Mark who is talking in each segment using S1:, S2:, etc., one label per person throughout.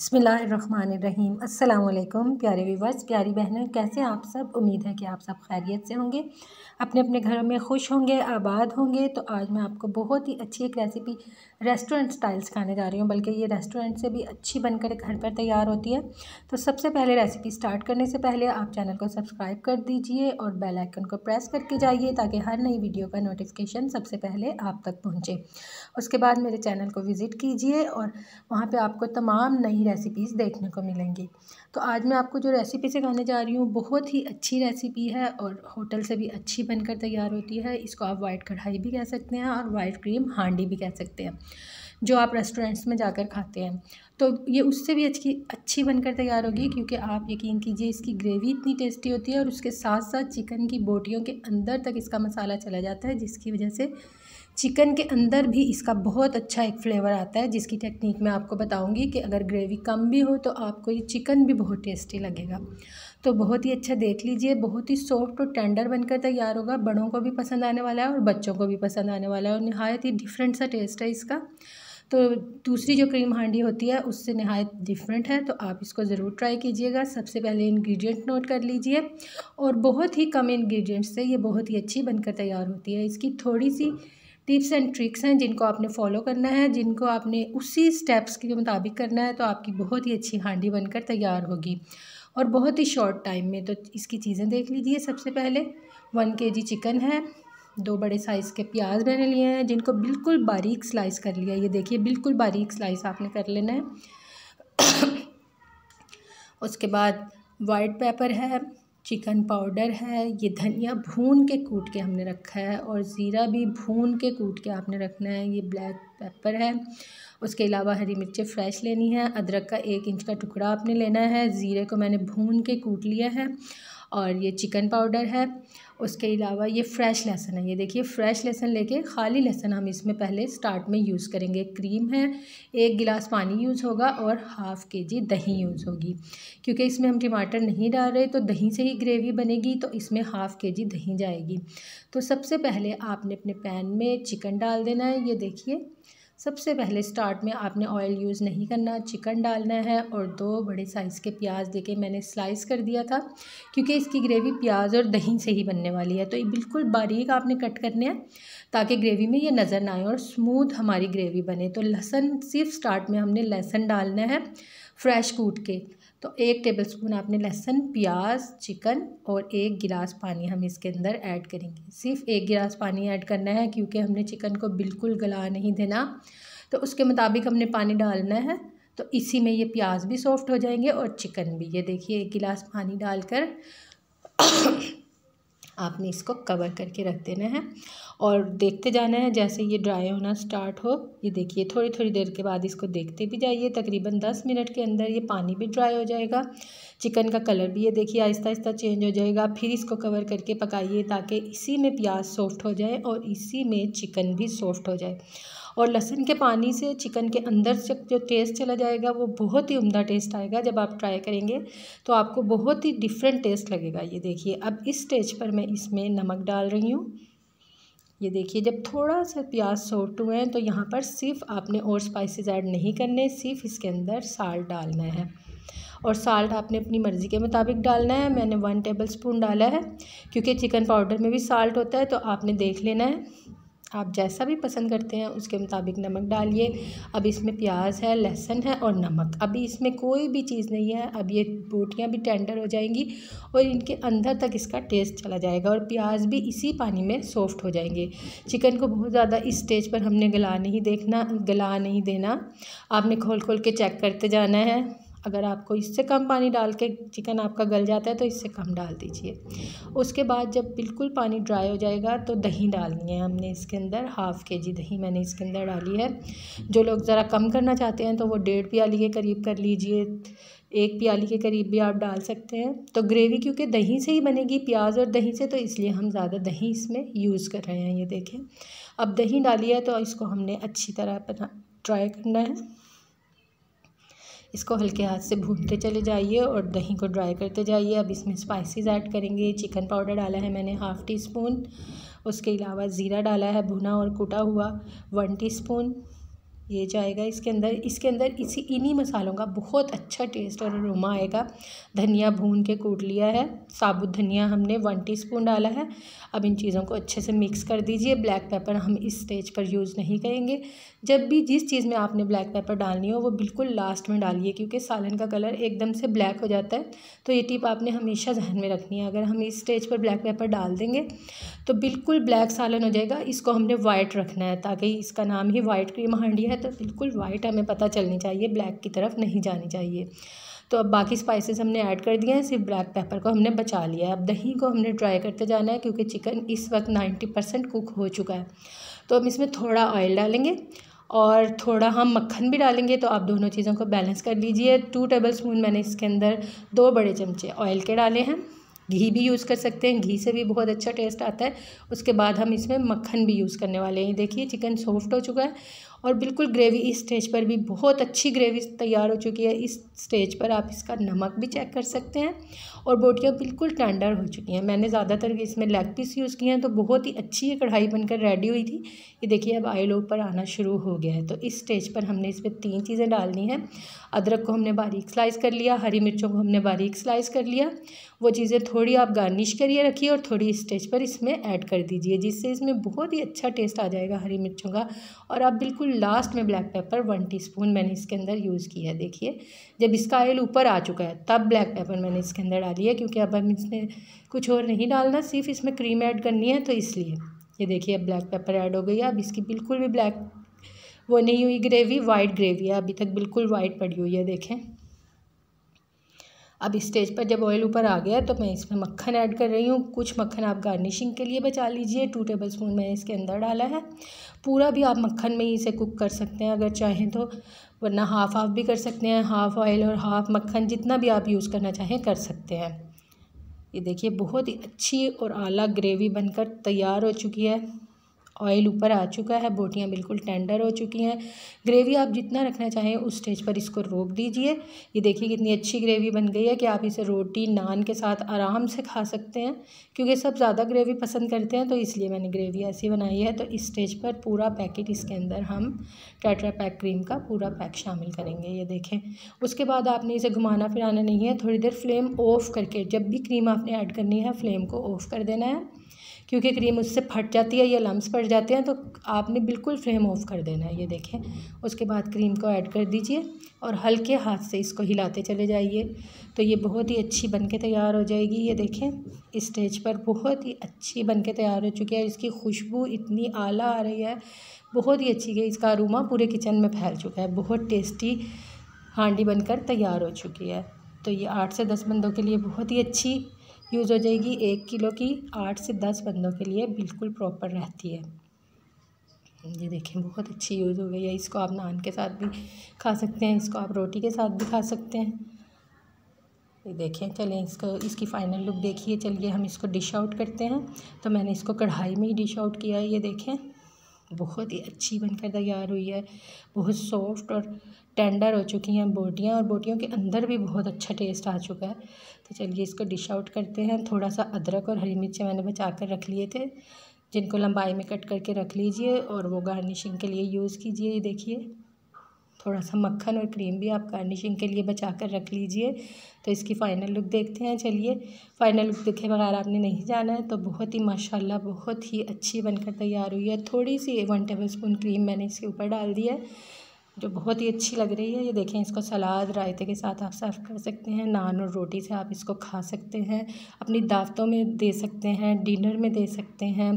S1: बिस्मिल्लाहिर्रहमानिर्रहीम। अस्सलाम वालेकुम प्यारे व्यूवर्स, प्यारी बहनें, कैसे हैं आप सब। उम्मीद है कि आप सब खैरियत से होंगे, अपने अपने घरों में खुश होंगे, आबाद होंगे। तो आज मैं आपको बहुत ही अच्छी एक रेसिपी रेस्टोरेंट स्टाइल सिखाने जा रही हूँ, बल्कि ये रेस्टोरेंट से भी अच्छी बनकर घर पर तैयार होती है। तो सबसे पहले रेसिपी स्टार्ट करने से पहले आप चैनल को सब्सक्राइब कर दीजिए और बेल आइकन को प्रेस करके जाइए ताकि हर नई वीडियो का नोटिफिकेशन सबसे पहले आप तक पहुँचे। उसके बाद मेरे चैनल को विज़िट कीजिए और वहाँ पे आपको तमाम नई रेसिपीज़ देखने को मिलेंगी। तो आज मैं आपको जो रेसिपी सिखाने जा रही हूँ बहुत ही अच्छी रेसिपी है और होटल से भी अच्छी बनकर तैयार होती है। इसको आप वाइट कढ़ाई भी कह सकते हैं और वाइट क्रीम हांडी भी कह सकते हैं, जो आप रेस्टोरेंट्स में जाकर खाते हैं। तो ये उससे भी अच्छी बनकर तैयार होगी, क्योंकि आप यकीन कीजिए इसकी ग्रेवी इतनी टेस्टी होती है और उसके साथ साथ चिकन की बोटियों के अंदर तक इसका मसाला चला जाता है, जिसकी वजह से चिकन के अंदर भी इसका बहुत अच्छा एक फ्लेवर आता है, जिसकी टेक्निक मैं आपको बताऊंगी कि अगर ग्रेवी कम भी हो तो आपको ये चिकन भी बहुत टेस्टी लगेगा। तो बहुत ही अच्छा देख लीजिए, बहुत ही सॉफ्ट और टेंडर बनकर तैयार होगा। बड़ों को भी पसंद आने वाला है और बच्चों को भी पसंद आने वाला है और नहायत ही डिफरेंट सा टेस्ट है इसका। तो दूसरी जो क्रीम हांडी होती है उससे नहायत डिफरेंट है, तो आप इसको ज़रूर ट्राई कीजिएगा। सबसे पहले इंग्रेडिएंट नोट कर लीजिए और बहुत ही कम इंग्रेडिएंट से ये बहुत ही अच्छी बनकर तैयार होती है। इसकी थोड़ी सी टिप्स एंड ट्रिक्स हैं जिनको आपने फॉलो करना है, जिनको आपने उसी स्टेप्स के मुताबिक करना है, तो आपकी बहुत ही अच्छी हांडी बनकर तैयार होगी और बहुत ही शॉर्ट टाइम में। तो इसकी चीज़ें देख लीजिए। सबसे पहले 1 kg चिकन है, 2 बड़े साइज़ के प्याज मैंने लिए हैं जिनको बिल्कुल बारीक स्लाइस कर लिया। ये देखिए बिल्कुल बारीक स्लाइस आपने कर लेना है। उसके बाद वाइट पेपर है, चिकन पाउडर है, ये धनिया भून के कूट के हमने रखा है और ज़ीरा भी भून के कूट के आपने रखना है। ये ब्लैक पेपर है। उसके अलावा हरी मिर्चें फ्रेश लेनी है, अदरक का 1 इंच का टुकड़ा आपने लेना है, ज़ीरे को मैंने भून के कूट लिया है और ये चिकन पाउडर है। उसके अलावा ये फ्रेश लहसुन है। ये देखिए फ्रेश लहसुन लेके, खाली लहसुन हम इसमें पहले स्टार्ट में यूज़ करेंगे। क्रीम है, 1 गिलास पानी यूज़ होगा और ½ kg दही यूज़ होगी। क्योंकि इसमें हम टमाटर नहीं डाल रहे तो दही से ही ग्रेवी बनेगी, तो इसमें ½ kg दही जाएगी। तो सबसे पहले आपने अपने पैन में चिकन डाल देना है। ये देखिए सबसे पहले स्टार्ट में आपने ऑयल यूज़ नहीं करना, चिकन डालना है और 2 बड़े साइज़ के प्याज देके मैंने स्लाइस कर दिया था, क्योंकि इसकी ग्रेवी प्याज और दही से ही बनने वाली है। तो ये बिल्कुल बारीक आपने कट करने हैं ताकि ग्रेवी में ये नज़र ना आए और स्मूथ हमारी ग्रेवी बने। तो लहसुन सिर्फ स्टार्ट में हमने लहसुन डालना है फ्रेश कूट के। तो 1 टेबलस्पून आपने लहसुन, प्याज, चिकन और 1 गिलास पानी हम इसके अंदर ऐड करेंगे। सिर्फ 1 गिलास पानी ऐड करना है, क्योंकि हमने चिकन को बिल्कुल गला नहीं देना, तो उसके मुताबिक हमने पानी डालना है। तो इसी में ये प्याज भी सॉफ्ट हो जाएंगे और चिकन भी। ये देखिए 1 गिलास पानी डालकर आपने इसको कवर करके रख देना है और देखते जाना है जैसे ये ड्राई होना स्टार्ट हो। ये देखिए थोड़ी थोड़ी देर के बाद इसको देखते भी जाइए, तकरीबन 10 मिनट के अंदर ये पानी भी ड्राई हो जाएगा। चिकन का कलर भी ये देखिए आहिस्ता आहिस्ता चेंज हो जाएगा। फिर इसको कवर करके पकाइए ताकि इसी में प्याज सॉफ्ट हो जाए और इसी में चिकन भी सॉफ्ट हो जाए। और लहसुन के पानी से चिकन के अंदर से जो टेस्ट चला जाएगा वो बहुत ही उम्दा टेस्ट आएगा। जब आप ट्राई करेंगे तो आपको बहुत ही डिफरेंट टेस्ट लगेगा। ये देखिए अब इस स्टेज पर मैं इसमें नमक डाल रही हूँ। ये देखिए जब थोड़ा सा प्याज सॉफ्ट हुए हैं तो यहाँ पर सिर्फ आपने और स्पाइसेस ऐड नहीं करने, सिर्फ इसके अंदर साल्ट डालना है और साल्ट आपने अपनी मर्ज़ी के मुताबिक डालना है। मैंने 1 टेबलस्पून डाला है, क्योंकि चिकन पाउडर में भी साल्ट होता है, तो आपने देख लेना है। आप जैसा भी पसंद करते हैं उसके मुताबिक नमक डालिए। अब इसमें प्याज है, लहसुन है और नमक। अभी इसमें कोई भी चीज़ नहीं है। अब ये बोटियाँ भी टेंडर हो जाएंगी और इनके अंदर तक इसका टेस्ट चला जाएगा और प्याज भी इसी पानी में सॉफ्ट हो जाएंगे। चिकन को बहुत ज़्यादा इस स्टेज पर हमने गला नहीं देना। आपने खोल खोल के चेक करते जाना है। अगर आपको इससे कम पानी डाल के चिकन आपका गल जाता है तो इससे कम डाल दीजिए। उसके बाद जब बिल्कुल पानी ड्राई हो जाएगा तो दही डालनी है हमने इसके अंदर। ½ kg दही मैंने इसके अंदर डाली है। जो लोग ज़रा कम करना चाहते हैं तो वो 1.5 प्याली के करीब कर लीजिए, 1 प्याली के करीब भी आप डाल सकते हैं। तो ग्रेवी क्योंकि दही से ही बनेगी, प्याज और दही से, तो इसलिए हम ज़्यादा दही इसमें यूज़ कर रहे हैं। ये देखें अब दही डाली है तो इसको हमने अच्छी तरह ट्राई करना है। इसको हल्के हाथ से भूनते चले जाइए और दही को ड्राई करते जाइए। अब इसमें स्पाइसेस ऐड करेंगे। चिकन पाउडर डाला है मैंने ½ टीस्पून। उसके अलावा ज़ीरा डाला है भुना और कुटा हुआ 1 टीस्पून। ये जाएगा इसके अंदर इन्हीं मसालों का बहुत अच्छा टेस्ट और अरोमा आएगा। धनिया भून के कूट लिया है, साबुत धनिया हमने 1 टीस्पून डाला है। अब इन चीज़ों को अच्छे से मिक्स कर दीजिए। ब्लैक पेपर हम इस स्टेज पर यूज़ नहीं करेंगे। जब भी जिस चीज़ में आपने ब्लैक पेपर डालनी हो वो बिल्कुल लास्ट में डालिए, क्योंकि सालन का कलर एकदम से ब्लैक हो जाता है। तो ये टिप आपने हमेशा ध्यान में रखनी है। अगर हम इस स्टेज पर ब्लैक पेपर डाल देंगे तो बिल्कुल ब्लैक सालन हो जाएगा। इसको हमने वाइट रखना है, ताकि इसका नाम ही वाइट क्रीम हांडी है, तो बिल्कुल वाइट हमें पता चलनी चाहिए, ब्लैक की तरफ नहीं जानी चाहिए। तो अब बाकी स्पाइसेस हमने ऐड कर दिए हैं, सिर्फ ब्लैक पेपर को हमने बचा लिया है। अब दही को हमने ड्राई करते जाना है, क्योंकि चिकन इस वक्त 90% कुक हो चुका है। तो हम इसमें थोड़ा ऑयल डालेंगे और थोड़ा हम मक्खन भी डालेंगे। तो आप दोनों चीज़ों को बैलेंस कर लीजिए। 2 टेबलस्पून मैंने इसके अंदर 2 बड़े चमचे ऑयल के डाले हैं। घी भी यूज़ कर सकते हैं, घी से भी बहुत अच्छा टेस्ट आता है। उसके बाद हम इसमें मक्खन भी यूज़ करने वाले हैं। देखिए चिकन सॉफ्ट हो चुका है और बिल्कुल ग्रेवी इस स्टेज पर भी बहुत अच्छी ग्रेवी तैयार हो चुकी है। इस स्टेज पर आप इसका नमक भी चेक कर सकते हैं और बोटियाँ बिल्कुल टेंडर हो चुकी हैं। मैंने ज़्यादातर इसमें लेग पीस यूज़ किए हैं, तो बहुत ही अच्छी ये कढ़ाई बनकर रेडी हुई थी। ये देखिए अब ऑयल ऊपर आना शुरू हो गया है। तो इस स्टेज पर हमने इसमें 3 चीज़ें डालनी हैं। अदरक को हमने बारीक स्लाइस कर लिया, हरी मिर्चों को हमने बारीक स्लाइस कर लिया। वो चीज़ें थोड़ी आप गार्निश करिए रखिए और थोड़ी इस स्टेज पर इसमें ऐड कर दीजिए, जिससे इसमें बहुत ही अच्छा टेस्ट आ जाएगा हरी मिर्चों का। और आप बिल्कुल लास्ट में ब्लैक पेपर 1 टीस्पून मैंने इसके अंदर यूज़ किया है। देखिए जब इसका ऑयल ऊपर आ चुका है तब ब्लैक पेपर मैंने इसके अंदर डाली है, क्योंकि अब हम इसमें कुछ और नहीं डालना, सिर्फ इसमें क्रीम ऐड करनी है, तो इसलिए। ये देखिए अब ब्लैक पेपर ऐड हो गई है। अब इसकी बिल्कुल भी ब्लैक वो नहीं हुई ग्रेवी, वाइट ग्रेवी है, अभी तक बिल्कुल वाइट पड़ी हुई है। देखें अब इस स्टेज पर जब ऑयल ऊपर आ गया तो मैं इसमें मक्खन ऐड कर रही हूँ। कुछ मक्खन आप गार्निशिंग के लिए बचा लीजिए। 2 टेबलस्पून मैंने इसके अंदर डाला है। पूरा भी आप मक्खन में ही इसे कुक कर सकते हैं अगर चाहें तो, वरना हाफ़ भी कर सकते हैं। हाफ़ ऑयल और हाफ़ मक्खन जितना भी आप यूज़ करना चाहें कर सकते हैं। ये देखिए बहुत ही अच्छी और आला ग्रेवी बनकर तैयार हो चुकी है। ऑयल ऊपर आ चुका है, बोटियाँ बिल्कुल टेंडर हो चुकी हैं। ग्रेवी आप जितना रखना चाहें उस स्टेज पर इसको रोक दीजिए। ये देखिए कितनी अच्छी ग्रेवी बन गई है कि आप इसे रोटी नान के साथ आराम से खा सकते हैं, क्योंकि सब ज़्यादा ग्रेवी पसंद करते हैं, तो इसलिए मैंने ग्रेवी ऐसी बनाई है। तो इस स्टेज पर पूरा पैकेट इसके अंदर हम टेट्रा पैक क्रीम का पूरा पैक शामिल करेंगे। ये देखें उसके बाद आपने इसे घुमाना फिराना नहीं है। थोड़ी देर फ्लेम ऑफ़ करके, जब भी क्रीम आपने ऐड करनी है फ्लेम को ऑफ़ कर देना है, क्योंकि क्रीम उससे फट जाती है या लम्स पड़ जाते हैं, तो आपने बिल्कुल फ्लेम ऑफ कर देना है। ये देखें उसके बाद क्रीम को ऐड कर दीजिए और हल्के हाथ से इसको हिलाते चले जाइए, तो ये बहुत ही अच्छी बनके तैयार हो जाएगी। ये देखें इस स्टेज पर बहुत ही अच्छी बनके तैयार हो चुकी है। इसकी खुशबू इतनी आला आ रही है, बहुत ही अच्छी है। इसका अरोमा पूरे किचन में फैल चुका है। बहुत टेस्टी हांडी बनकर तैयार हो चुकी है। तो ये 8 से 10 बंदों के लिए बहुत ही अच्छी यूज़ हो जाएगी। 1 किलो की 8 से 10 बंदों के लिए बिल्कुल प्रॉपर रहती है। ये देखें बहुत अच्छी यूज़ हो गई है। इसको आप नान के साथ भी खा सकते हैं, इसको आप रोटी के साथ भी खा सकते हैं। ये देखें चलें इसकी फ़ाइनल लुक देखिए। चलिए हम इसको डिश आउट करते हैं। तो मैंने इसको कढ़ाई में ही डिश आउट किया है। ये देखें बहुत ही अच्छी बनकर तैयार हुई है। बहुत सॉफ्ट और टेंडर हो चुकी हैं बोटियाँ, और बोटियों के अंदर भी बहुत अच्छा टेस्ट आ चुका है। तो चलिए इसको डिश आउट करते हैं। थोड़ा सा अदरक और हरी मिर्चें मैंने बचा कर रख लिए थे, जिनको लंबाई में कट करके रख लीजिए और वो गार्निशिंग के लिए यूज़ कीजिए। ये देखिए थोड़ा सा मक्खन और क्रीम भी आप गार्निशिंग के लिए बचा कर रख लीजिए। तो इसकी फ़ाइनल लुक देखते हैं। चलिए फ़ाइनल लुक देखे बगैर आपने नहीं जाना है। तो बहुत ही माशाल्लाह बहुत ही अच्छी बनकर तैयार हुई है। थोड़ी सी 1 टेबलस्पून क्रीम मैंने इसके ऊपर डाल दी है, जो बहुत ही अच्छी लग रही है। ये देखें इसको सलाद रायते के साथ आप सर्व कर सकते हैं। नान और रोटी से आप इसको खा सकते हैं, अपनी दावतों में दे सकते हैं, डिनर में दे सकते हैं।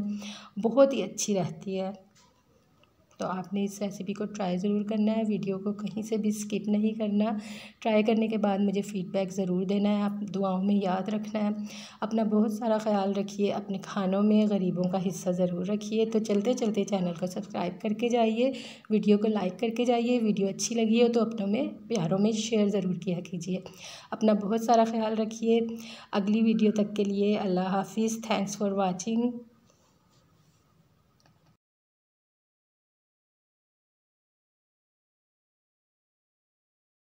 S1: बहुत ही अच्छी रहती है। तो आपने इस रेसिपी को ट्राई ज़रूर करना है, वीडियो को कहीं से भी स्किप नहीं करना। ट्राई करने के बाद मुझे फ़ीडबैक ज़रूर देना है, आप दुआओं में याद रखना है। अपना बहुत सारा ख्याल रखिए, अपने खानों में गरीबों का हिस्सा ज़रूर रखिए। तो चलते चलते चैनल को सब्सक्राइब करके जाइए, वीडियो को लाइक करके जाइए। वीडियो अच्छी लगी हो तो अपनों में प्यारों में शेयर ज़रूर किया कीजिए। अपना बहुत सारा ख्याल रखिए। अगली वीडियो तक के लिए अल्लाह हाफिज़। Thanks for watching.